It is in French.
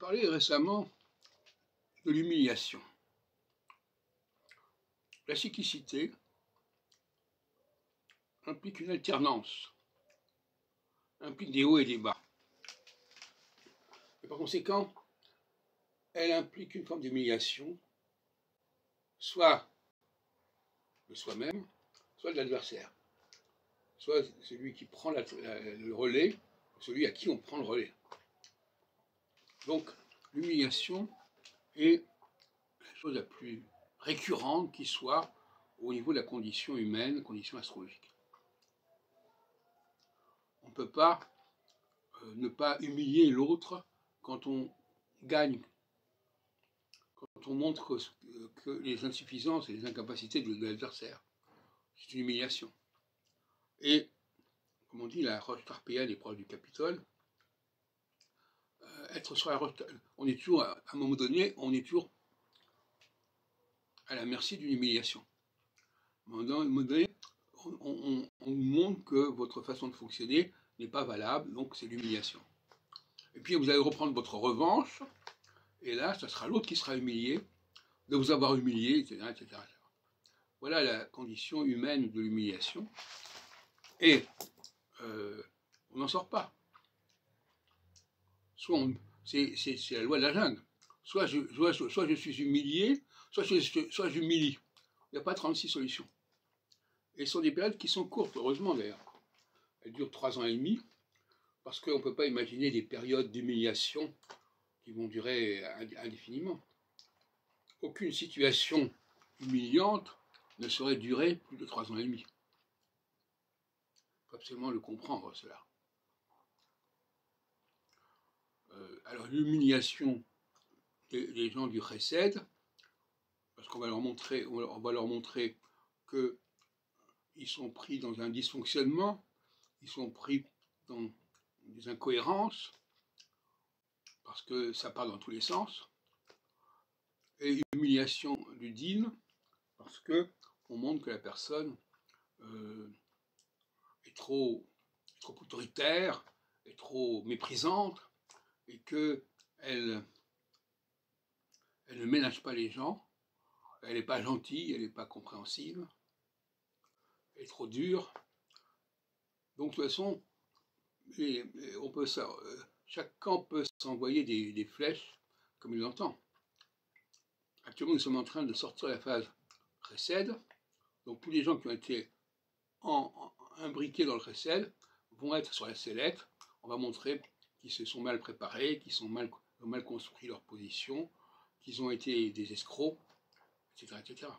parlé récemment de l'humiliation. La cyclicité implique une alternance, implique des hauts et des bas. Et par conséquent, elle implique une forme d'humiliation, soit de soi-même, soit de l'adversaire. Soit celui qui prend le relais, celui à qui on prend le relais. Donc, l'humiliation est la chose la plus récurrente qui soit au niveau de la condition humaine, condition astrologique. On ne peut pas ne pas humilier l'autre quand on gagne, quand on montre que les insuffisances et les incapacités de l'adversaire. C'est une humiliation. Et, comme on dit, la roche tarpéienne est proche du Capitole. Être sur la roche, on est toujours, à un moment donné, on est toujours à la merci d'une humiliation. À un moment donné, on vous montre que votre façon de fonctionner n'est pas valable, donc c'est l'humiliation. Et puis vous allez reprendre votre revanche, et là, ce sera l'autre qui sera humilié, de vous avoir humilié, etc., etc. Voilà la condition humaine de l'humiliation. Et on n'en sort pas. Soit c'est la loi de la jungle. Soit je suis humilié, soit j'humilie. Il n'y a pas 36 solutions. Et ce sont des périodes qui sont courtes, heureusement d'ailleurs. Elles durent 3 ans et demi, parce qu'on ne peut pas imaginer des périodes d'humiliation qui vont durer indéfiniment. Aucune situation humiliante ne saurait durer plus de 3 ans et demi. Il faut absolument le comprendre, cela. Alors l'humiliation des gens du Chesed, parce qu'on va leur montrer, qu'ils sont pris dans un dysfonctionnement, ils sont pris dans des incohérences, parce que ça part dans tous les sens, et l'humiliation du dîn, parce qu'on montre que la personne est trop autoritaire, est trop méprisante, et qu'elle ne ménage pas les gens, elle n'est pas gentille, elle n'est pas compréhensive, elle est trop dure. Donc de toute façon, chaque camp peut s'envoyer des flèches comme il l'entend. Actuellement, nous sommes en train de sortir la phase Chesed, donc tous les gens qui ont été imbriqués dans le Chesed vont être sur la sellette. On va montrer qu'ils se sont mal préparés, qu'ils ont mal construit leur position, qu'ils ont été des escrocs, etc., etc.